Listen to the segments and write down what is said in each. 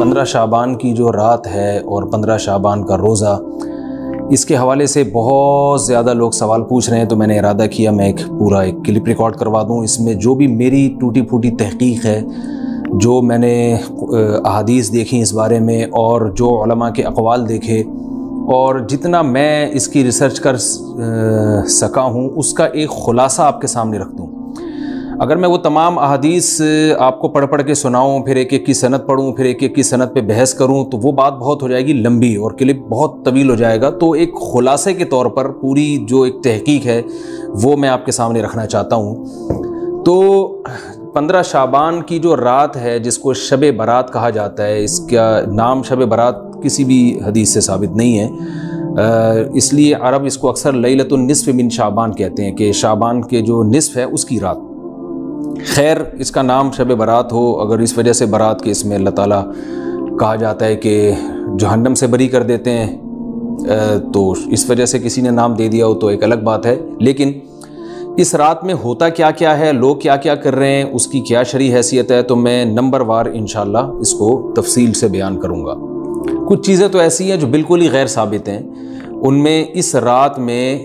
15 شعبان کی جو رات ہے اور 15 شعبان کا روزہ، اس کے حوالے سے بہت زیادہ لوگ سوال پوچھ رہے ہیں، تو میں نے ارادہ کیا میں ایک کلپ ریکارڈ کروا دوں۔ اس میں جو بھی میری ٹوٹی پھوٹی تحقیق ہے، جو میں نے احادیث دیکھی اس بارے میں اور جو علماء کے اقوال دیکھے اور جتنا میں اس کی ریسرچ کر سکا ہوں، اس کا ایک خلاصہ آپ کے سامنے رکھ دوں۔ اگر میں وہ تمام احادیث آپ کو پڑھ کے سناؤں، پھر ایک ایک کی سند پڑھوں، پھر ایک ایک کی سند پہ بحث کروں، تو وہ بات بہت ہو جائے گی لمبی اور کلپ بہت طویل ہو جائے گا۔ تو ایک خلاصے کے طور پر پوری جو ایک تحقیق ہے وہ میں آپ کے سامنے رکھنا چاہتا ہوں۔ تو 15 شعبان کی جو رات ہے، جس کو شب برات کہا جاتا ہے، اس کا نام شب برات کسی بھی حدیث سے ثابت نہیں ہے، اس لیے عرب اس کو اکثر لیلۃ النصف من شعبان کہتے ہیں کہ شعبان کے جو نصف ہے اس کی رات۔ خیر، اس کا نام شب برات ہو، اگر اس وجہ سے برات کے اس میں اللہ تعالیٰ کہا جاتا ہے کہ جہنم سے بری کر دیتے ہیں، تو اس وجہ سے کسی نے نام دے دیا ہو تو ایک الگ بات ہے۔ لیکن اس رات میں ہوتا کیا کیا ہے، لوگ کیا کیا کر رہے ہیں، اس کی کیا شرعی حیثیت ہے، تو میں نمبر وار انشاءاللہ اس کو تفصیل سے بیان کروں گا۔ کچھ چیزیں تو ایسی ہیں جو بالکل ہی غیر ثابت ہیں۔ ان میں اس رات میں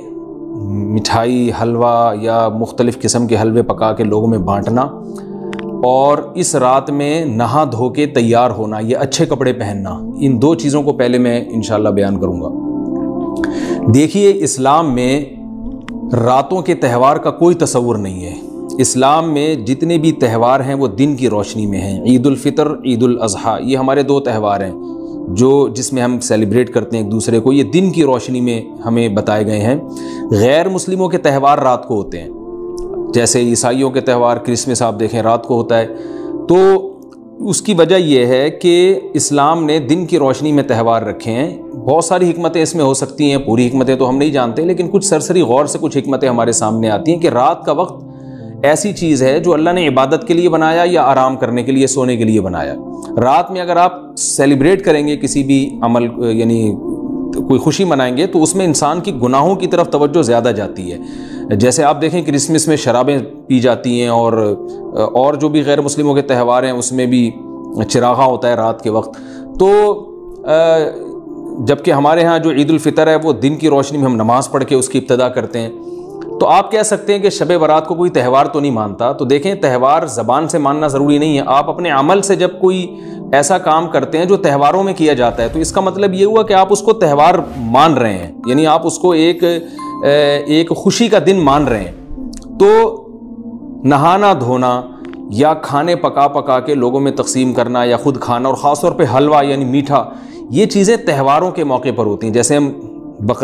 مٹھائی، حلوہ یا مختلف قسم کے حلوے پکا کے لوگوں میں بانٹنا، اور اس رات میں نہا دھو کے تیار ہونا یا اچھے کپڑے پہننا، ان دو چیزوں کو پہلے میں انشاءاللہ بیان کروں گا۔ دیکھیے، اسلام میں راتوں کے تہوار کا کوئی تصور نہیں ہے۔ اسلام میں جتنے بھی تہوار ہیں وہ دن کی روشنی میں ہیں۔ عید الفطر، عید الاضحیٰ، یہ ہمارے دو تہوار ہیں جس میں ہم سیلیبریٹ کرتے ہیں ایک دوسرے کو، یہ دن کی روشنی میں ہمیں بتائے گئے ہیں۔ غیر مسلموں کے تہوار رات کو ہوتے ہیں، جیسے عیسائیوں کے تہوار کرسمس آپ دیکھیں رات کو ہوتا ہے۔ تو اس کی وجہ یہ ہے کہ اسلام نے دن کی روشنی میں تہوار رکھے ہیں۔ بہت ساری حکمتیں اس میں ہو سکتی ہیں، پوری حکمتیں تو ہم نہیں جانتے، لیکن کچھ سرسری غور سے کچھ حکمتیں ہمارے سامنے آتی ہیں کہ رات کا وقت ایسی چیز ہے جو اللہ نے عبادت کے لیے بنایا یا آرام کرنے کے لیے، سونے کے لیے بنایا۔ رات میں اگر آپ سیلیبریٹ کریں گے کسی بھی عمل، یعنی کوئی خوشی منائیں گے، تو اس میں انسان کی گناہوں کی طرف توجہ زیادہ جاتی ہے۔ جیسے آپ دیکھیں کرسمس میں شرابیں پی جاتی ہیں، اور جو بھی غیر مسلموں کے تہوار ہیں اس میں بھی چراغاں ہوتا ہے رات کے وقت۔ تو جبکہ ہمارے ہاں جو عید الفطر ہے وہ دن کی روشنی میں ہم نماز پڑھ کے اس کی ابتدا کرتے ہیں۔ تو آپ کہہ سکتے ہیں کہ شب برات کو کوئی تہوار تو نہیں مانتا، تو دیکھیں تہوار زبان سے ماننا ضروری نہیں ہے۔ آپ اپنے عمل سے جب کوئی ایسا کام کرتے ہیں جو تہواروں میں کیا جاتا ہے، تو اس کا مطلب یہ ہوا کہ آپ اس کو تہوار مان رہے ہیں، یعنی آپ اس کو ایک خوشی کا دن مان رہے ہیں۔ تو نہانا دھونا یا کھانے پکا کے لوگوں میں تقسیم کرنا یا خود کھانا، اور خاص طور پہ حلوہ یعنی میٹھا، یہ چیزیں تہواروں کے موقع پر ہوتی ہیں۔ جیسے ہم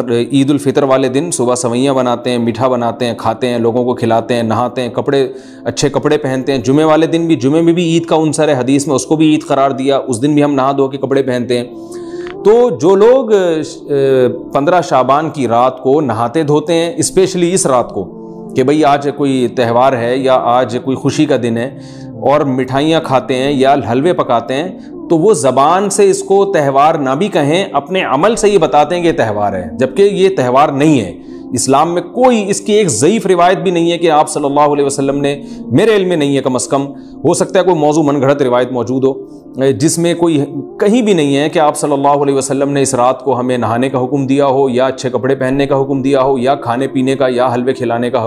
عید الفطر والے دن صبح سوئیاں بناتے ہیں، میٹھا بناتے ہیں، کھاتے ہیں، لوگوں کو کھلاتے ہیں، نہاتے ہیں، اچھے کپڑے پہنتے ہیں۔ جمعے والے دن بھی، جمعے میں بھی عید کا عنصر ہے، حدیث میں اس کو بھی عید قرار دیا، اس دن بھی ہم نہا دھو کے کپڑے پہنتے ہیں۔ تو جو لوگ 15 شعبان کی رات کو نہاتے دھوتے ہیں، اسپیشلی اس رات کو کہ بھئی آج کوئی تہوار ہے یا آج کوئی خوشی کا دن ہے، اور مٹھائیاں کھاتے ہیں یا حلوے پکاتے ہیں، تو وہ زبان سے اس کو تہوار نہ بھی کہیں، اپنے عمل سے یہ بتاتے ہیں کہ یہ تہوار ہے، جبکہ یہ تہوار نہیں ہے۔ اسلام میں کوئی اس کی ایک ضعیف روایت بھی نہیں ہے کہ آپ صلی اللہ علیہ وسلم نے، میرے علم میں نہیں ہے کم از کم، ہو سکتا ہے کوئی موضوع من گھڑت روایت موجود ہو جس میں کوئی کہیں بھی نہیں ہے کہ آپ صلی اللہ علیہ وسلم نے اس رات کو ہمیں نہانے کا حکم دیا ہو، یا اچھے کپڑے پہننے کا حکم دیا ہو، یا کھانے پینے کا یا حلوے کھلانے کا،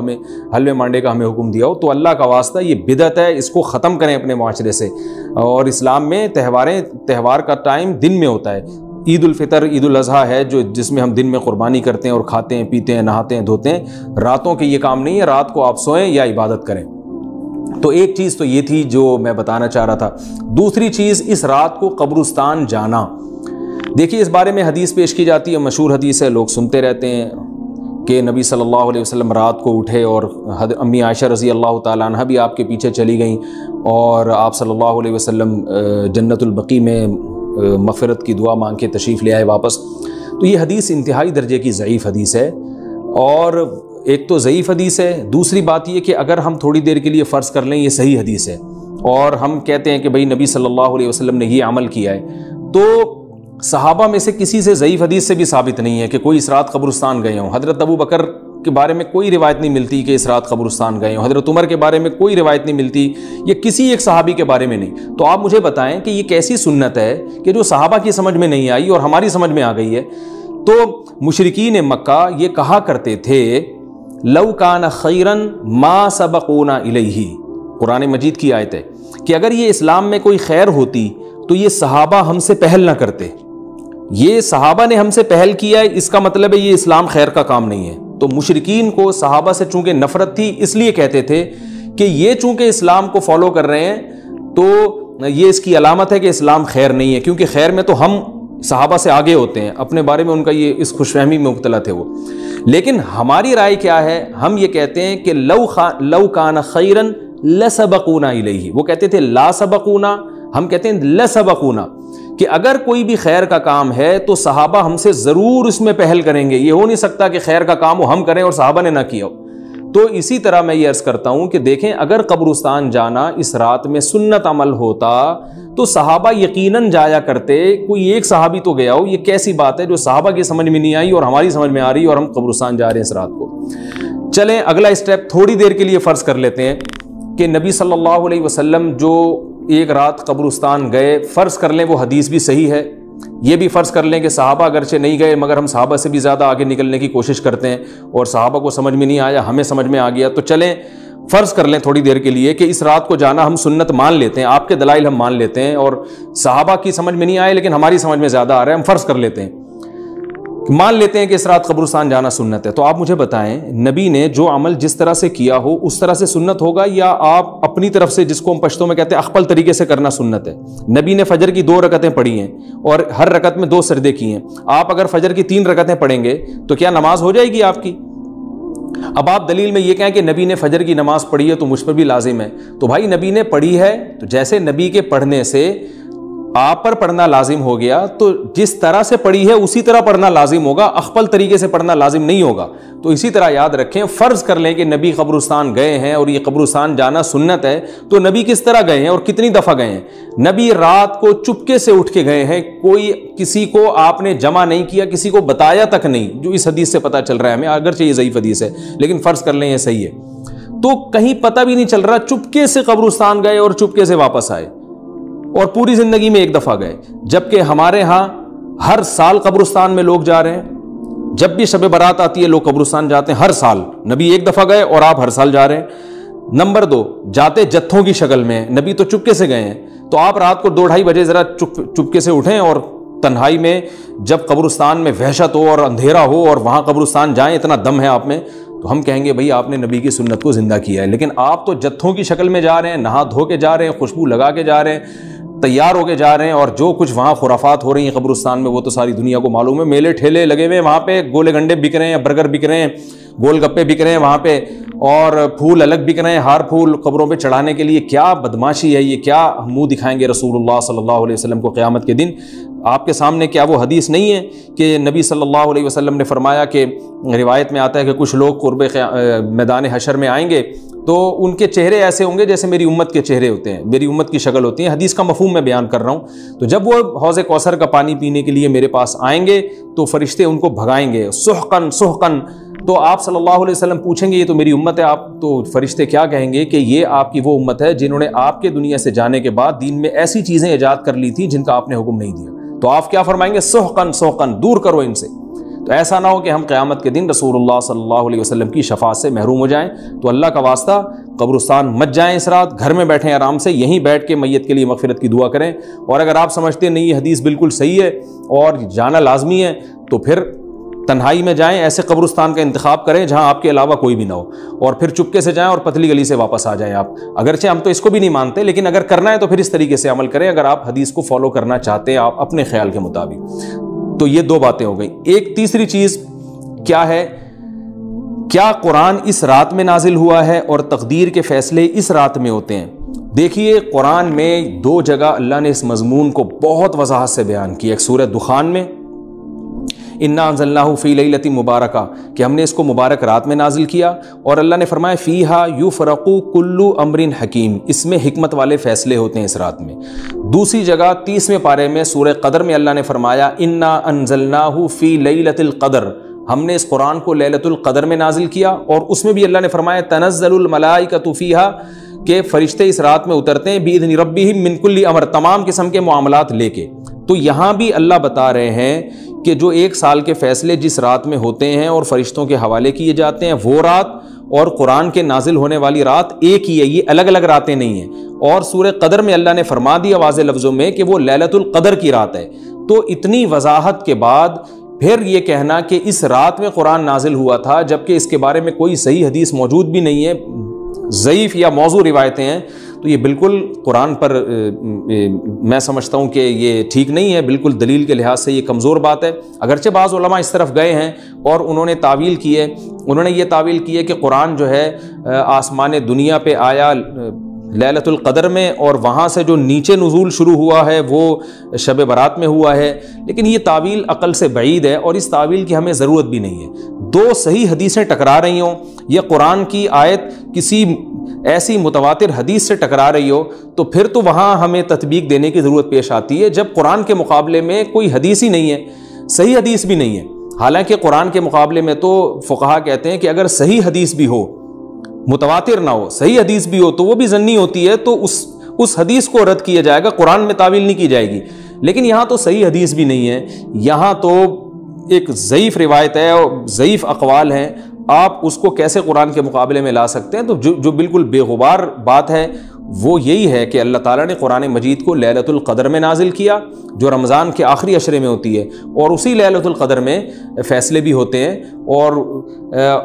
حلوے مانڈے کا ہمیں حکم دیا ہو۔ تو اللہ کا واسطہ یہ بدعت ہے، اس کو ختم کریں اپنے معاشرے سے۔ اور اسلام میں تہوار کا ٹائم دن میں ہوتا ہے۔ عید الفطر، عید الاضحیٰ ہے جس میں ہم دن میں قربانی کرتے ہیں اور کھاتے ہیں، پیتے ہیں، نہاتے ہیں، دھوتے ہیں۔ راتوں کے یہ کام نہیں ہے، رات کو آپ سوئیں یا عبادت کریں۔ تو ایک چیز تو یہ تھی جو میں بتانا چاہ رہا تھا۔ دوسری چیز، اس رات کو قبرستان جانا۔ دیکھیے، اس بارے میں حدیث پیش کی جاتی ہے، مشہور حدیث ہے، لوگ سنتے رہتے ہیں کہ نبی صلی اللہ علیہ وسلم رات کو اٹھے اور امی عائشہ رضی اللہ تعالیٰ عنہ بھی آپ کے پیچھے چلی گئیں، اور آپ صلی اللہ علیہ وسلم جنت البقیع میں مغفرت کی دعا مانگ کے تشریف لے آئے واپس۔ تو یہ حدیث انتہائی درجے کی ضعیف حدیث ہے، اور ایک تو ضعیف حدیث ہے، دوسری بات یہ کہ اگر ہم تھوڑی دیر کے لیے فرض کر لیں یہ صحیح حدیث ہے، اور ہم کہتے ہیں کہ بھئی نبی صلی اللہ علیہ وسلم نے یہ عمل کیا ہے، تو صحابہ میں سے کسی سے ضعیف حدیث سے بھی ثابت نہیں ہے کہ کوئی اس رات قبرستان گئے ہوں۔ حضرت ابو بکر کے بارے میں کوئی روایت نہیں ملتی کہ اس رات قبرستان گئے ہوں، حضرت عمر کے بارے میں کوئی روایت نہیں ملتی، یا کسی ایک صحابی کے بارے میں نہیں۔ تو آپ مجھے بتائیں کہ یہ کیسی سنت ہے کہ جو صحابہ کی سمجھ میں نہیں آئی اور ہماری سمجھ میں آ گئی ہے؟ تو مشرکین مکہ یہ کہا کرتے تھے لو کان خیرن ما سبقونا الیہ، قرآن مجید کی آیت ہے کہ اگر یہ اسلام میں کوئی خیر ہوتی تو یہ صحابہ ہم سے پہل نہ کرتے، یہ صحابہ نے ہم سے پہل کیا ہے، اس کا مطلب ہے یہ اسلام خیر کا کام نہیں ہے۔ تو مشرکین کو صحابہ سے چونکہ نفرت تھی، اس لیے کہتے تھے کہ یہ چونکہ اسلام کو فالو کر رہے ہیں تو یہ اس کی علامت ہے کہ اسلام خیر نہیں ہے، کیونکہ خیر میں تو ہم صحابہ سے آگے ہوتے ہیں، اپنے بارے میں ان کا یہ اس خوش فہمی میں مبتلا تھے وہ۔ لیکن ہماری رائے کیا ہے؟ ہم یہ کہتے ہیں کہ لو کان خیرن لسبقونا الیہ، وہ کہتے تھے لا سبقونا، ہم کہتے ہیں لسبقونا، کہ اگر کوئی بھی خیر کا کام ہے تو صحابہ ہم سے ضرور اس میں پہل کریں گے، یہ ہو نہیں سکتا کہ خیر کا کام ہم کریں اور صحابہ نے نہ کیا ہو۔ تو اسی طرح میں یہ عرض کرتا ہوں کہ دیکھیں اگر قبرستان جانا اس رات میں سنت عمل ہوتا تو صحابہ یقیناً جایا کرتے، کوئی ایک صحابی تو گیا ہو، یہ کیسی بات ہے جو صحابہ کی سمجھ میں نہیں آئی اور ہماری سمجھ میں آ رہی ہے اور ہم قبرستان جا رہے ہیں اس رات کو۔ چلیں اگلا اسٹیپ تھوڑی دیر کے لیے فرض کر لیتے ہیں کہ نبی صلی اللہ علیہ وسلم جو ایک رات قبرستان گئے، فرض کر لیں وہ حدیث بھی صحیح ہے، یہ بھی فرض کر لیں کہ صحابہ اگرچہ نہیں گئے مگر ہم صحابہ سے بھی زیادہ آگے نکلنے کی کوشش کرتے ہیں اور صحابہ کو سمجھ میں نہیں آیا، ہمیں سمجھ میں آ گیا، تو چلیں فرض کر لیں تھوڑی دیر کے لیے کہ اس رات کو جانا ہم سنت مان لیتے ہیں، آپ کے دلائل ہم مان لیتے ہیں اور صحابہ کی سمجھ میں نہیں آئے لیکن ہماری سمجھ میں زیادہ آ رہا ہے، ہم فرض کر لیتے ہیں، مان لیتے ہیں کہ اس رات قبرستان جانا سنت ہے۔ تو آپ مجھے بتائیں نبی نے جو عمل جس طرح سے کیا ہو اس طرح سے سنت ہوگا، یا آپ اپنی طرف سے جس کو ہم پشتوں میں کہتے ہیں اخپل طریقے سے کرنا سنت ہے؟ نبی نے فجر کی 2 رکعتیں پڑھی ہیں اور ہر رکعت میں 2 سجدے کیے ہیں، آپ اگر فجر کی 3 رکعتیں پڑھیں گے تو کیا نماز ہو جائے گی آپ کی؟ اب آپ دلیل میں یہ کہیں کہ نبی نے فجر کی نماز پڑھی ہے تو مجھ پر بھی لازم ہے، تو بھائی نبی نے پڑھی ہے تو جیسے نبی کے پڑھنے سے آپ پر پڑھنا لازم ہو گیا تو جس طرح سے پڑھی ہے اسی طرح پڑھنا لازم ہوگا، اخپل طریقے سے پڑھنا لازم نہیں ہوگا۔ تو اسی طرح یاد رکھیں، فرض کر لیں کہ نبی قبرستان گئے ہیں اور یہ قبرستان جانا سنت ہے، تو نبی کس طرح گئے ہیں اور کتنی دفعہ گئے ہیں؟ نبی رات کو چپکے سے اٹھ کے گئے ہیں، کوئی کسی کو آپ نے جمع نہیں کیا، کسی کو بتایا تک نہیں، جو اس حدیث سے پتہ چل رہا ہے ہمیں، اگرچہ یہ ضعیف حدیث ہے لیکن فرض کر لیں یہ صحیح ہے، تو کہیں پتہ بھی نہیں چل رہا، چپکے سے قبرستان گئے اور چپکے سے واپس آئے اور پوری زندگی میں ایک دفعہ گئے، جبکہ ہمارے ہاں ہر سال قبرستان میں لوگ جا رہے ہیں، جب بھی شب برات آتی ہے لوگ قبرستان جاتے ہیں، ہر سال، نبی ایک دفعہ گئے اور آپ ہر سال جا رہے ہیں۔ نمبر 2، جاتے جتھوں کی شکل میں، نبی تو چپکے سے گئے ہیں، تو آپ رات کو 2-2:30 بجے ذرا چپکے سے اٹھیں اور تنہائی میں جب قبرستان میں وحشت ہو اور اندھیرا ہو اور وہاں قبرستان جائیں، اتنا دم ہے آپ میں، تو ہم کہیں گے بھئی آپ نے نبی کی سنت کو زندہ کیا ہے۔ لیکن آپ تو جتھوں کی شکل میں جا رہے ہیں، نہا دھو کے جا رہے ہیں، خوشبو لگا کے جا رہے ہیں، تیار ہو کے جا رہے ہیں، اور جو کچھ وہاں خرافات ہو رہی ہیں قبرستان میں وہ تو ساری دنیا کو معلوم ہے، میلے ٹھیلے لگے ہوئے ہیں وہاں پہ، گولے گنڈے بک رہے ہیں، برگر بک رہے ہیں، گول گپے بک رہے ہیں وہاں پہ، اور پھول الگ بک رہے ہیں، ہار پھول قبروں پہ چڑھانے کے لیے۔ کیا بدماشی ہے یہ، کیا منہ دکھائیں گے رسول اللہ صلی اللہ علیہ وسلم کو قیامت کے دن؟ آپ کے سامنے کیا وہ حدیث نہیں ہے کہ نبی صلی اللہ علیہ وسلم نے فرمایا کہ روایت میں آتا ہے کہ کچھ لوگ قرب میدان حشر میں آئیں گے تو ان کے چہرے ایسے ہوں گے جیسے میری امت کے چہرے ہوتے ہیں، میری امت کی شکل ہوتی ہے، حدیث کا مفہوم میں بیان کر رہا ہوں۔ تو جب وہ حوض کوثر کا پانی پینے کے لیے میرے پاس آئیں گے تو فرشتے ان کو بھگائیں گے، سحقن سحقن، تو آپ صلی اللہ علیہ وسلم پوچھیں گے یہ تو میری امت ہے، آپ تو فرشتے کیا کہیں گے کہ یہ آپ کی وہ امت ہے جنہوں نے آپ کے دنیا سے جانے کے بعد دین میں ایسی چیزیں ایجاد کر لی تھیں جن کا آپ نے حکم نہیں دیا۔ تو آپ کیا فرمائیں گے؟ سحقن سحقن، دور کرو ان سے۔ تو ایسا نہ ہو کہ ہم قیامت کے دن رسول اللہ صلی اللہ علیہ وسلم کی شفاعت سے محروم ہو جائیں۔ تو اللہ کا واسطہ قبرستان مت جائیں اس رات، گھر میں بیٹھیں آرام سے، یہیں بیٹھ کے میت کے لیے مغفرت کی دعا کریں، اور اگر آپ سمجھتے نہیں یہ حدیث بالکل صحیح ہے اور جانا لازمی ہے تو پھر تنہائی میں جائیں، ایسے قبرستان کا انتخاب کریں جہاں آپ کے علاوہ کوئی بھی نہ ہو، اور پھر چپکے سے جائیں اور پتلی گلی سے واپس آ جائیں آپ۔ اگرچہ ہم تو اس کو بھی نہیں مانتے لیکن اگر کرنا ہے تو پھر اس طریقے سے عمل کریں اگر آپ حدیث کو فالو کرنا چاہتے ہیں آپ اپنے خیال کے مطابق۔ تو یہ 2 باتیں ہو گئیں۔ ایک تیسری چیز کیا ہے؟ کیا قرآن اس رات میں نازل ہوا ہے اور تقدیر کے فیصلے اس رات میں ہوتے ہیں؟ دیکھیے قرآن میں 2 جگہ اللہ نے اس مضمون کو بہت وضاحت سے بیان کیا، ایک سورہ دخان میں انا انزلناہ فی لیلۃ مبارکہ کہ ہم نے اس کو مبارک رات میں نازل کیا، اور اللہ نے فرمایا فیہا یفرق کل امر حکیم، اس میں حکمت والے فیصلے ہوتے ہیں اس رات میں۔ دوسری جگہ 30ویں پارے میں سورہ قدر میں اللہ نے فرمایا انا انزلناہ فی لیلۃ القدر، ہم نے اس قرآن کو لیلۃ القدر میں نازل کیا، اور اس میں بھی اللہ نے فرمایا تنزل الملائکۃ فیہا کہ فرشتے اس رات میں اترتے ہیں بإذن ربہم من کل امر، تمام قسم کے معاملات لے کے۔ تو یہاں بھی اللہ بتا رہے ہیں کہ جو 1 سال کے فیصلے جس رات میں ہوتے ہیں اور فرشتوں کے حوالے کیے جاتے ہیں، وہ رات اور قرآن کے نازل ہونے والی رات ایک ہی ہے، یہ الگ الگ راتیں نہیں ہیں۔ اور سورہ قدر میں اللہ نے فرما دیا واضح لفظوں میں کہ وہ لیلۃ القدر کی رات ہے۔ تو اتنی وضاحت کے بعد پھر یہ کہنا کہ اس رات میں قرآن نازل ہوا تھا، جبکہ اس کے بارے میں کوئی صحیح حدیث موجود بھی نہیں ہے، ضعیف یا موضوع روایتیں ہیں، تو یہ بالکل قرآن پر میں سمجھتا ہوں کہ یہ ٹھیک نہیں ہے، بالکل دلیل کے لحاظ سے یہ کمزور بات ہے۔ اگرچہ بعض علماء اس طرف گئے ہیں اور انہوں نے تعویل کی ہے، انہوں نے یہ تعویل کی ہے کہ قرآن جو ہے آسمان دنیا پہ آیا لیلۃ القدر میں، اور وہاں سے جو نیچے نزول شروع ہوا ہے وہ شب برات میں ہوا ہے، لیکن یہ تعویل عقل سے بعید ہے اور اس تعویل کی ہمیں ضرورت بھی نہیں ہے۔ 2 صحیح حدیثیں ٹکرا رہی ہوں یا قرآن کی آیت کسی ایسی متواتر حدیث سے ٹکرا رہی ہو، تو پھر تو وہاں ہمیں تطبیق دینے کی ضرورت پیش آتی ہے، جب قرآن کے مقابلے میں کوئی حدیث ہی نہیں ہے، صحیح حدیث بھی نہیں ہے۔ حالانکہ قرآن کے مقابلے میں تو فقہا کہتے ہیں کہ اگر صحیح حدیث بھی ہو، متواتر نہ ہو، صحیح حدیث بھی ہو تو وہ بھی ظنی ہوتی ہے، تو اس حدیث کو رد کیا جائے گا، قرآن میں تعویل نہیں کی جائے گی۔ لیکن یہاں تو صحیح حدیث بھی نہیں ہے، یہاں تو ایک ضعیف روایت ہے اور ضعیف اقوال ہیں، آپ اس کو کیسے قرآن کے مقابلے میں لا سکتے ہیں؟ تو جو بالکل بے غبار بات ہے وہ یہی ہے کہ اللہ تعالیٰ نے قرآن مجید کو لیلۃ القدر میں نازل کیا، جو رمضان کے آخری عشرے میں ہوتی ہے، اور اسی لیلۃ القدر میں فیصلے بھی ہوتے ہیں۔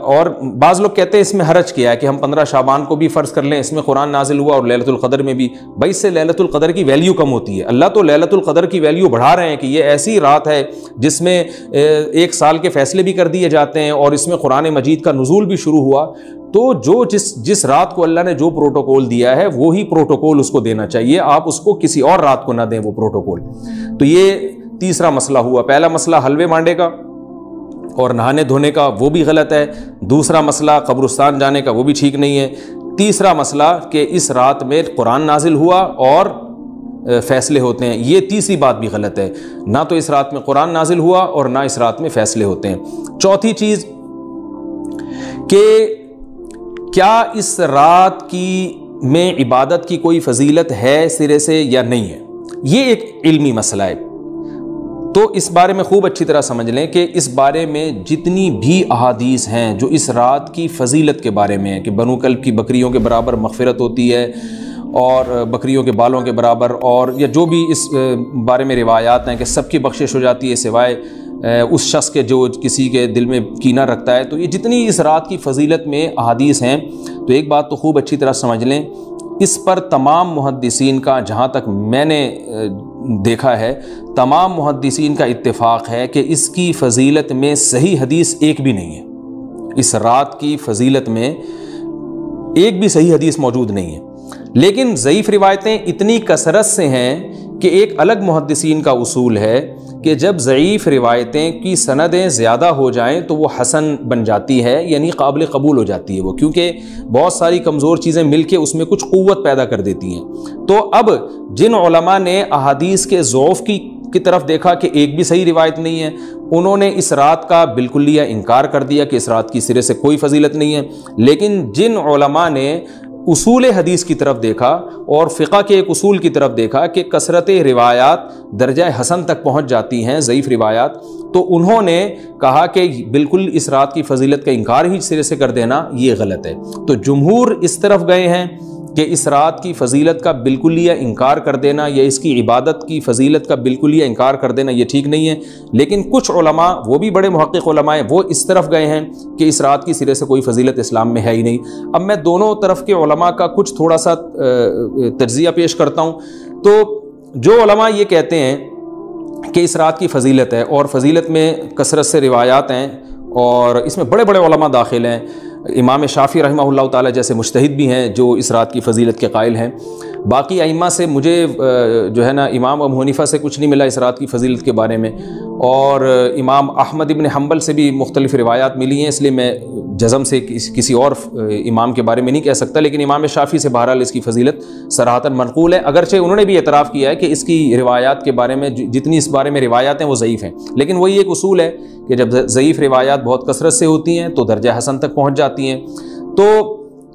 اور بعض لوگ کہتے ہیں اس میں حرج کیا ہے کہ ہم 15 شعبان کو بھی فرض کر لیں، اس میں قرآن نازل ہوا اور لیلۃ القدر میں بھی، بھائی اس سے لیلۃ القدر کی ویلیو کم ہوتی ہے۔ اللہ تو لیلۃ القدر کی ویلیو بڑھا رہے ہیں کہ یہ ایسی رات ہے جس میں 1 سال کے فیصلے بھی کر دیے جاتے ہیں اور اس میں قرآن مجید کا نزول بھی شروع ہوا۔ تو جس رات کو اللہ نے جو پروٹوکول دیا ہے وہی پروٹوکول اس کو دینا چاہیے، آپ اس کو کسی اور رات کو نہ دیں وہ پروٹوکول۔ تو یہ تیسرا مسئلہ ہوا۔ پہلا مسئلہ حلوے مانڈے کا اور نہانے دھونے کا، وہ بھی غلط ہے۔ دوسرا مسئلہ قبرستان جانے کا، وہ بھی ٹھیک نہیں ہے۔ تیسرا مسئلہ کہ اس رات میں قرآن نازل ہوا اور فیصلے ہوتے ہیں، یہ تیسری بات بھی غلط ہے۔ نہ تو اس رات میں قرآن نازل ہوا اور نہ اس رات میں فیصلے ہوتے ہیں۔ چوتھی چیز کہ کیا اس رات میں عبادت کی کوئی فضیلت ہے سرے سے یا نہیں ہے، یہ ایک علمی مسئلہ ہے۔ تو اس بارے میں خوب اچھی طرح سمجھ لیں کہ اس بارے میں جتنی بھی احادیث ہیں جو اس رات کی فضیلت کے بارے میں ہیں کہ بنو کلب کی بکریوں کے برابر مغفرت ہوتی ہے اور بکریوں کے بالوں کے برابر، اور یا جو بھی اس بارے میں روایات ہیں کہ سب کی بخشش ہو جاتی ہے سوائے اس شخص کے جو کسی کے دل میں کینہ رکھتا ہے، تو یہ جتنی اس رات کی فضیلت میں احادیث ہیں، تو ایک بات تو خوب اچھی طرح سمجھ لیں، اس پر تمام محدثین کا، جہاں تک میں نے دیکھا ہے، تمام محدثین کا اتفاق ہے کہ اس کی فضیلت میں صحیح حدیث ایک بھی نہیں ہے۔ اس رات کی فضیلت میں ایک بھی صحیح حدیث موجود نہیں ہے، لیکن ضعیف روایتیں اتنی کثرت سے ہیں کہ ایک الگ محدثین کا اصول ہے کہ جب ضعیف روایتیں کی سندیں زیادہ ہو جائیں تو وہ حسن بن جاتی ہے، یعنی قابل قبول ہو جاتی ہے وہ، کیونکہ بہت ساری کمزور چیزیں مل کے اس میں کچھ قوت پیدا کر دیتی ہیں۔ تو اب جن علماء نے احادیث کے ضعف کی طرف دیکھا کہ ایک بھی صحیح روایت نہیں ہے، انہوں نے اس رات کا بالکلیہ انکار کر دیا کہ اس رات کی سرے سے کوئی فضیلت نہیں ہے۔ لیکن جن علماء نے اصول حدیث کی طرف دیکھا اور فقہ کے ایک اصول کی طرف دیکھا کہ کثرت روایات درجہ حسن تک پہنچ جاتی ہیں، ضعیف روایات، تو انہوں نے کہا کہ بالکل اس رات کی فضیلت کا انکار ہی سرے سے کر دینا یہ غلط ہے۔ تو جمہور اس طرف گئے ہیں کہ اس رات کی فضیلت کا بالکلیہ انکار کر دینا یا اس کی عبادت کی فضیلت کا بالکلیہ انکار کر دینا یہ ٹھیک نہیں ہے، لیکن کچھ علماء، وہ بھی بڑے محقق علماء ہیں، وہ اس طرف گئے ہیں کہ اس رات کی سرے سے کوئی فضیلت اسلام میں ہے ہی نہیں۔ اب میں دونوں طرف کے علماء کا کچھ تھوڑا سا تجزیہ پیش کرتا ہوں۔ تو جو علماء یہ کہتے ہیں کہ اس رات کی فضیلت ہے اور فضیلت میں کثرت سے روایات ہیں اور اس میں بڑے بڑے علماء داخل ہیں، امام شافعی رحمہ اللہ تعالیٰ جیسے مجتہد بھی ہیں جو اس رات کی فضیلت کے قائل ہیں۔ باقی ائمہ سے مجھے جو ہے نا امام ابو حنیفہ سے کچھ نہیں ملا اس رات کی فضیلت کے بارے میں، اور امام احمد ابن حنبل سے بھی مختلف روایات ملی ہیں، اس لیے میں جزم سے کسی اور امام کے بارے میں نہیں کہہ سکتا، لیکن امام شافعی سے بہرحال اس کی فضیلت صراحتاً منقول ہے، اگرچہ انہوں نے بھی اعتراف کیا ہے کہ اس کی روایات کے بارے میں جتنی اس بارے میں روایات ہیں وہ ضعیف ہیں، لیکن وہی ایک اصول ہے کہ جب ضعیف روایات بہت کثرت سے ہوتی ہیں تو درجہ حسن تک پہنچ جاتی ہیں۔ تو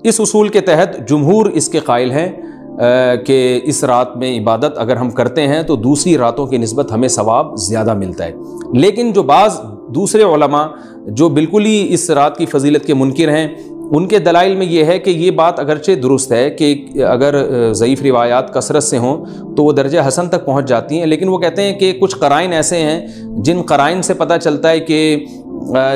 اس اصول کے تحت جمہور اس کے قائل ہیں کہ اس رات میں عبادت اگر ہم کرتے ہیں تو دوسری راتوں کی نسبت ہمیں ثواب زیادہ ملتا ہے، لیکن جو بعض دوسرے علماء جو بالکل ہی اس رات کی فضیلت کے منکر ہیں، ان کے دلائل میں یہ ہے کہ یہ بات اگرچہ درست ہے کہ اگر ضعیف روایات کثرت سے ہوں تو وہ درجہ حسن تک پہنچ جاتی ہیں، لیکن وہ کہتے ہیں کہ کچھ قرائن ایسے ہیں جن قرائن سے پتہ چلتا ہے کہ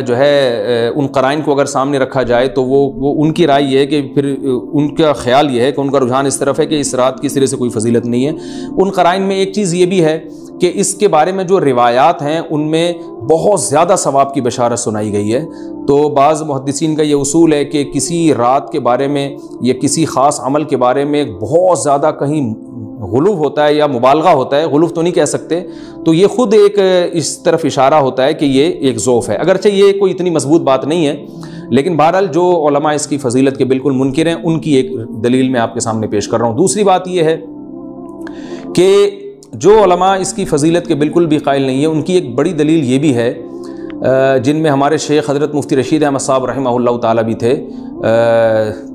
جو ہے ان قرائن کو اگر سامنے رکھا جائے تو وہ ان کی رائے یہ ہے کہ پھر ان کا خیال یہ ہے کہ ان کا رجحان اس طرف ہے کہ اس رات کی سرے سے کوئی فضیلت نہیں ہے۔ ان قرائن میں ایک چیز یہ بھی ہے کہ اس کے بارے میں جو روایات ہیں ان میں بہت زیادہ ثواب کی بشارت سنائی گئی ہے، تو بعض محدثین کا یہ اصول ہے کہ کسی رات کے بارے میں یا کسی خاص عمل کے بارے میں بہت زیادہ کہیں غلو ہوتا ہے یا مبالغہ ہوتا ہے، غلو تو نہیں کہہ سکتے، تو یہ خود ایک اس طرف اشارہ ہوتا ہے کہ یہ ایک ضعف ہے، اگرچہ یہ کوئی اتنی مضبوط بات نہیں ہے، لیکن بہرحال جو علماء اس کی فضیلت کے بالکل منکر ہیں ان کی ایک دلیل میں آپ کے سامنے پیش کر رہا ہوں۔ دوسری بات یہ ہے کہ جو علماء اس کی فضیلت کے بالکل بھی قائل نہیں ہیں، ان کی ایک بڑی دلیل یہ بھی ہے، جن میں ہمارے شیخ حضرت مفتی رشید احمد صاحب رحمہ اللہ تعالیٰ بھی تھے،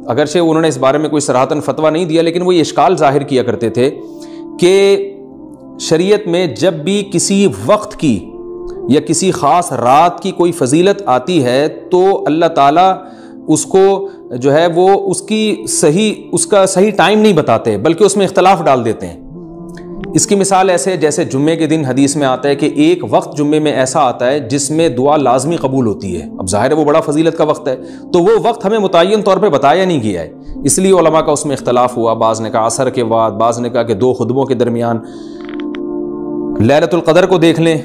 اگرچہ انہوں نے اس بارے میں کوئی صراحتاً فتویٰ نہیں دیا، لیکن وہ یہ اشکال ظاہر کیا کرتے تھے کہ شریعت میں جب بھی کسی وقت کی یا کسی خاص رات کی کوئی فضیلت آتی ہے تو اللہ تعالیٰ اس کو جو ہے وہ اس کا صحیح ٹائم نہیں بتاتے، بلکہ اس میں اختلاف ڈال دیتے ہیں۔ اس کی مثال ایسے جیسے جمعے کے دن حدیث میں آتا ہے کہ ایک وقت جمعے میں ایسا آتا ہے جس میں دعا لازمی قبول ہوتی ہے، اب ظاہر ہے وہ بڑا فضیلت کا وقت ہے، تو وہ وقت ہمیں متعین طور پہ بتایا نہیں گیا ہے، اس لیے علماء کا اس میں اختلاف ہوا، بعض نے کہا عصر کے بعد، بعض نے کہا کہ 2 خطبوں کے درمیان۔ لیلۃ القدر کو دیکھ لیں،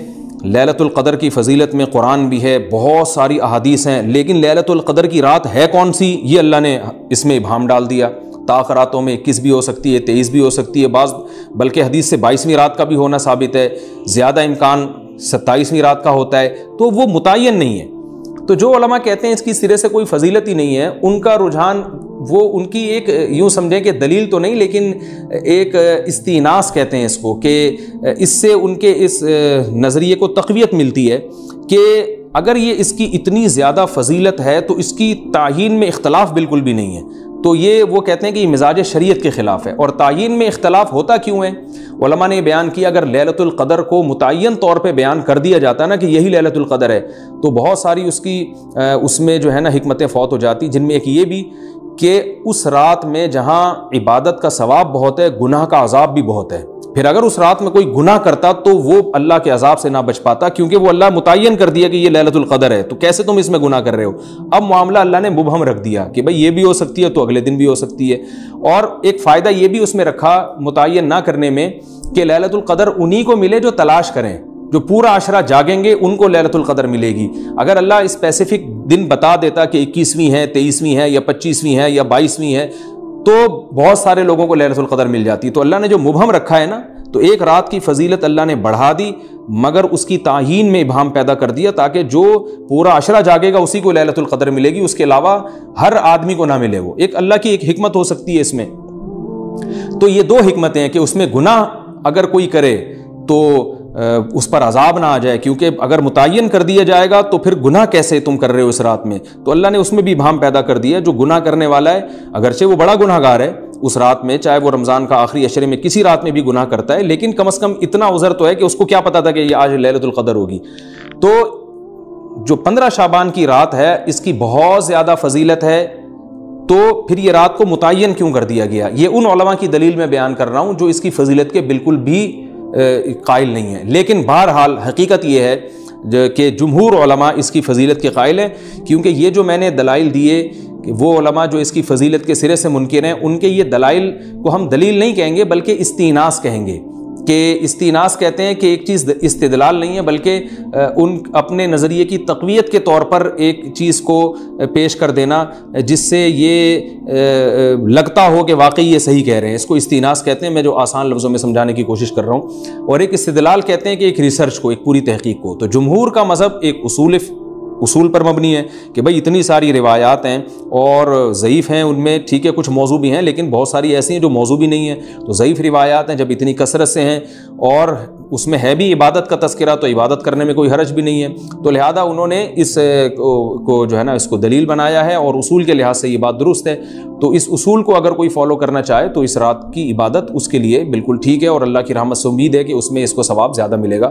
لیلۃ القدر کی فضیلت میں قرآن بھی ہے، بہت ساری احادیث ہیں، لیکن لیلۃ القدر کی رات ہے کون سی یہ اللہ نے اس میں ابہام ڈال دیا۔ طاق راتوں میں 21 بھی ہو سکتی ہے، 23 بھی ہو سکتی ہے، بعض بلکہ حدیث سے 22ویں رات کا بھی ہونا ثابت ہے، زیادہ امکان 27ویں رات کا ہوتا ہے، تو وہ متعین نہیں ہے۔ تو جو علماء کہتے ہیں اس کی سرے سے کوئی فضیلت ہی نہیں ہے، ان کا رجحان وہ ان کی ایک یوں سمجھیں کہ دلیل تو نہیں لیکن ایک استئناس کہتے ہیں اس کو، کہ اس سے ان کے اس نظریے کو تقویت ملتی ہے کہ اگر یہ اس کی اتنی زیادہ فضیلت ہے تو اس کی تعیین میں اختلاف بالکل بھی نہیں ہے، تو یہ وہ کہتے ہیں کہ یہ مزاج شریعت کے خلاف ہے۔ اور تعیین میں اختلاف ہوتا کیوں ہے؟ علماء نے یہ بیان کیا اگر لیلۃ القدر کو متعین طور پہ بیان کر دیا جاتا ہے نا کہ یہی لیلۃ القدر ہے، تو بہت ساری اس میں جو ہے نا حکمتیں فوت ہو جاتی، جن میں ایک یہ بھی کہ اس رات میں جہاں عبادت کا ثواب بہت ہے، گناہ کا عذاب بھی بہت ہے، پھر اگر اس رات میں کوئی گناہ کرتا تو وہ اللہ کے عذاب سے نہ بچ پاتا، کیونکہ وہ اللہ متعین کر دیا کہ یہ لیلۃ القدر ہے، تو کیسے تم اس میں گناہ کر رہے ہو؟ اب معاملہ اللہ نے مبہم رکھ دیا کہ بھئی یہ بھی ہو سکتی ہے تو اگلے دن بھی ہو سکتی ہے۔ اور ایک فائدہ یہ بھی اس میں رکھا متعین نہ کرنے میں کہ لیلۃ القدر انہی کو ملے جو تلاش کریں، جو پورا عشرہ جاگیں گے ان کو لیلۃ القدر ملے گی۔ اگر اللہ اسپیسیفک دن بتا دیتا کہ 21ویں ہے، 23ویں ہے یا 25ویں ہے یا 22ویں ہے تو بہت سارے لوگوں کو لیلۃ القدر مل جاتی، تو اللہ نے جو مبہم رکھا ہے نا، تو ایک رات کی فضیلت اللہ نے بڑھا دی مگر اس کی تعیین میں ابہام پیدا کر دیا تاکہ جو پورا عشرہ جاگے گا اسی کو لیلۃ القدر ملے گی، اس کے علاوہ ہر آدمی کو نہ ملے۔ وہ ایک اللہ کی ایک حکمت ہو سکتی ہے اس میں۔ تو یہ 2 حکمتیں ہیں کہ اس میں گناہ اگر کوئی کرے تو اس پر عذاب نہ آ جائے، کیونکہ اگر متعین کر دیا جائے گا تو پھر گناہ کیسے تم کر رہے ہو اس رات میں، تو اللہ نے اس میں بھی ابہام پیدا کر دیا۔ جو گناہ کرنے والا ہے اگرچہ وہ بڑا گناہ گار ہے اس رات میں، چاہے وہ رمضان کا آخری عشرے میں کسی رات میں بھی گناہ کرتا ہے، لیکن کم از کم اتنا عذر تو ہے کہ اس کو کیا پتا تھا کہ یہ آج لیلۃ القدر ہوگی۔ تو جو 15 شعبان کی رات ہے اس کی بہت زیادہ فضیلت ہے، تو پھر یہ رات کو متعین کیوں کر دیا گیا؟ یہ ان علماء کی دلیل میں بیان کر رہا ہوں جو اس کی فضیلت کے بالکل بھی قائل نہیں ہیں، لیکن بہرحال حقیقت یہ ہے کہ جمہور علماء اس کی فضیلت کے قائل ہیں، کیونکہ یہ جو میں نے دلائل دیے کہ وہ علماء جو اس کی فضیلت کے سرے سے منکر ہیں ان کے یہ دلائل کو ہم دلیل نہیں کہیں گے بلکہ استئناس کہیں گے، کہ استیناس کہتے ہیں کہ ایک چیز استدلال نہیں ہے بلکہ ان اپنے نظریے کی تقویت کے طور پر ایک چیز کو پیش کر دینا جس سے یہ لگتا ہو کہ واقعی یہ صحیح کہہ رہے ہیں، اس کو استیناس کہتے ہیں، میں جو آسان لفظوں میں سمجھانے کی کوشش کر رہا ہوں۔ اور ایک استدلال کہتے ہیں کہ ایک ریسرچ کو، ایک پوری تحقیق کو۔ تو جمہور کا مذہب ایک اصول پر مبنی ہے کہ بھئی اتنی ساری روایات ہیں اور ضعیف ہیں، ان میں ٹھیک ہے کچھ موضوع بھی ہیں لیکن بہت ساری ایسی ہیں جو موضوع بھی نہیں ہیں، تو ضعیف روایات ہیں جب اتنی کثرت سے ہیں اور اس میں ہے بھی عبادت کا تذکرہ، تو عبادت کرنے میں کوئی حرج بھی نہیں ہے، تو لہذا انہوں نے اس کو جو ہے نا اس کو دلیل بنایا ہے اور اصول کے لحاظ سے یہ بات درست ہے۔ تو اس اصول کو اگر کوئی فالو کرنا چاہے تو اس رات کی عبادت اس کے لیے بالکل ٹھیک ہے، اور اللہ کی رحمت سے امید ہے کہ اس میں اس کو ثواب زیادہ ملے گا۔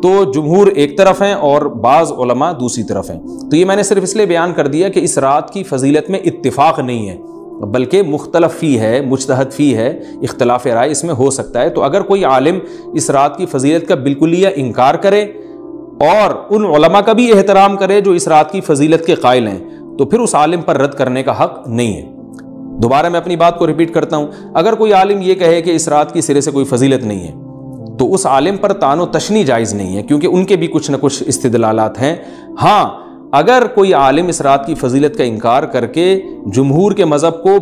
تو جمہور ایک طرف ہیں اور بعض علماء دوسری طرف ہیں۔ تو یہ میں نے صرف اس لیے بیان کر دیا کہ اس رات کی فضیلت میں اتفاق نہیں ہے بلکہ مختلف فی ہے، مجتہد فی ہے، اختلاف رائے اس میں ہو سکتا ہے۔ تو اگر کوئی عالم اس رات کی فضیلت کا بالکلیہ انکار کرے اور ان علماء کا بھی احترام کرے جو اس رات کی فضیلت کے قائل ہیں، تو پھر اس عالم پر رد کرنے کا حق نہیں ہے۔ دوبارہ میں اپنی بات کو ریپیٹ کرتا ہوں، اگر کوئی عالم یہ کہے کہ اس رات کی سرے سے کوئی فضیلت نہیں ہے تو اس عالم پر طعن و تشنیع جائز نہیں ہے، کیونکہ ان کے بھی کچھ نہ کچھ استدلالات ہیں۔ ہاں، اگر کوئی عالم اس رات کی فضیلت کا انکار کر کے جمہور کے مذہب کو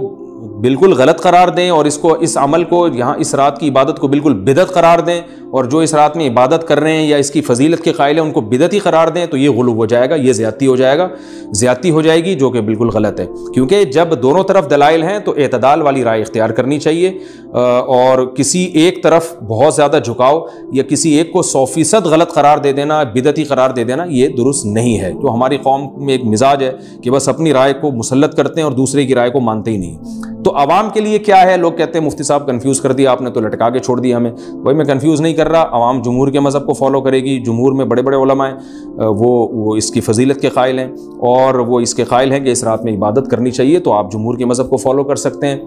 بالکل غلط قرار دیں اور اس عمل کو یہاں اس رات کی عبادت کو بالکل بدعت قرار دیں، اور جو اس رات میں عبادت کر رہے ہیں یا اس کی فضیلت کے قائل ہیں ان کو بدعتی قرار دیں، تو یہ غلو ہو جائے گا، یہ زیادتی ہو جائے گی، جو کہ بالکل غلط ہے۔ کیونکہ جب دونوں طرف دلائل ہیں تو اعتدال والی رائے اختیار کرنی چاہیے، اور کسی ایک طرف بہت زیادہ جھکاؤ یا کسی ایک کو 100% غلط قرار دے دینا، بدعتی قرار دے دینا، یہ درست نہیں ہے۔ جو ہماری قوم میں ایک مزاج ہے کہ بس اپنی رائے کو مسلط کرتے ہیں اور دوسرے کی رائے کو مانتے ہی نہیں۔ تو عوام کے لیے کیا ہے؟ لوگ کہتے ہیں مفتی صاحب کنفیوز کر دیا آپ نے، تو لٹکا کے چھوڑ دیا ہمیں۔ بھائی میں کنفیوز نہیں کر رہا، عوام جمہور کے مذہب کو فالو کرے گی، جمہور میں بڑے بڑے علماء ہیں، وہ اس کی فضیلت کے قائل ہیں اور وہ اس کے قائل ہیں کہ اس رات میں عبادت کرنی چاہیے، تو آپ جمہور کے مذہب کو فالو کر سکتے ہیں۔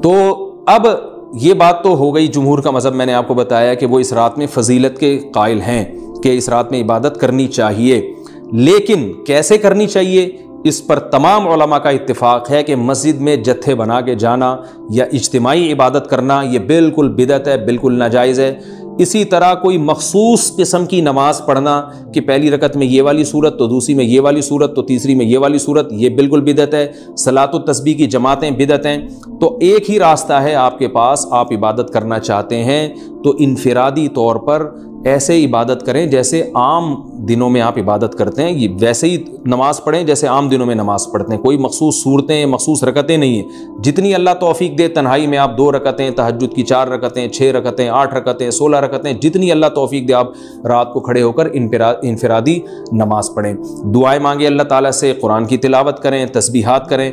تو اب یہ بات تو ہو گئی جمہور کا مذہب، میں نے آپ کو بتایا کہ وہ اس رات میں فضیلت کے قائل ہیں کہ اس رات میں عبادت کرنی چاہیے، لیکن کیسے کرنی چاہیے اس پر تمام علماء کا اتفاق ہے کہ مسجد میں جتھے بنا کے جانا یا اجتماعی عبادت کرنا یہ بالکل بدعت ہے، بالکل ناجائز ہے۔ اسی طرح کوئی مخصوص قسم کی نماز پڑھنا کہ پہلی رکعت میں یہ والی صورت، تو دوسری میں یہ والی صورت، تو تیسری میں یہ والی صورت، یہ بالکل بدعت ہے۔ صلاۃ التسبیح کی جماعتیں بدعت ہیں۔ تو ایک ہی راستہ ہے آپ کے پاس، آپ عبادت کرنا چاہتے ہیں تو انفرادی طور پر ایسے عبادت کریں جیسے عام دنوں میں آپ عبادت کرتے ہیں، یہ ویسے ہی نماز پڑھیں جیسے عام دنوں میں نماز پڑھتے ہیں۔ کوئی مخصوص صورتیں، مخصوص رکعتیں نہیں ہیں، جتنی اللہ توفیق دے تنہائی میں آپ 2 رکعتیں، تہجد کی 4 رکعتیں، 6 رکعتیں، 8 رکعتیں، 16 رکعتیں، جتنی اللہ توفیق دے آپ رات کو کھڑے ہو کر انفرادی نماز پڑھیں، دعائیں مانگیں اللہ تعالیٰ سے، قرآن کی تلاوت کریں، تسبیحات کریں،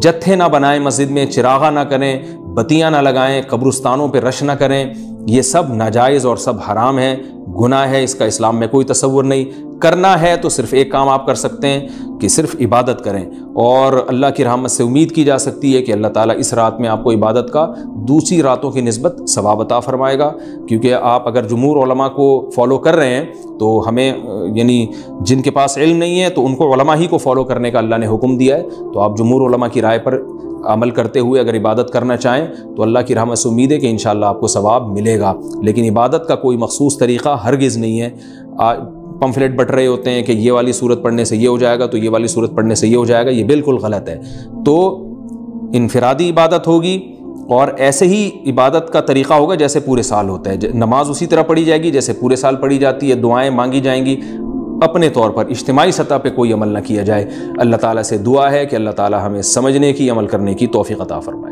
جتھے نہ بنائیں مسجد میں، چراغاں نہ کریں، بتیاں نہ لگائیں، قبرستانوں پہ رش نہ کریں، یہ سب ناجائز اور سب حرام ہے، گناہ ہے، اس کا اسلام میں کوئی تصور نہیں۔ کرنا ہے تو صرف ایک کام آپ کر سکتے ہیں کہ صرف عبادت کریں، اور اللہ کی رحمت سے امید کی جا سکتی ہے کہ اللہ تعالیٰ اس رات میں آپ کو عبادت کا دوسری راتوں کی نسبت ثواب عطا فرمائے گا۔ کیونکہ آپ اگر جمہور علماء کو فالو کر رہے ہیں تو ہمیں یعنی جن کے پاس علم نہیں ہے تو ان کو علماء ہی کو فالو کرنے کا اللہ نے حکم دیا ہے، تو آپ جمہور علماء کی رائے پر عمل کرتے ہوئے اگر عبادت کرنا چاہیں تو اللہ کی رحمت سے امید ہے کہ انشاءاللہ آپ کو ثواب ملے گا۔ لیکن عبادت کا کوئی مخصوص طریقہ ہرگز نہیں ہے۔ پمفلٹ بٹ رہے ہوتے ہیں کہ یہ والی صورت پڑھنے سے یہ ہو جائے گا، تو یہ والی صورت پڑھنے سے یہ ہو جائے گا، یہ بالکل غلط ہے۔ تو انفرادی عبادت ہوگی اور ایسے ہی عبادت کا طریقہ ہوگا جیسے پورے سال ہوتا ہے، نماز اسی طرح پڑھی جائے گی جیسے پورے سال پڑھی جاتی ہے، دعائیں مانگی جائیں گی، اپنے طور پر اجتماعی سطح پہ کوئی عمل نہ کیا جائے۔ اللہ تعالیٰ سے دعا ہے کہ اللہ تعالیٰ ہمیں سمجھنے کی، عمل کرنے کی توفیق عطا فرمائے۔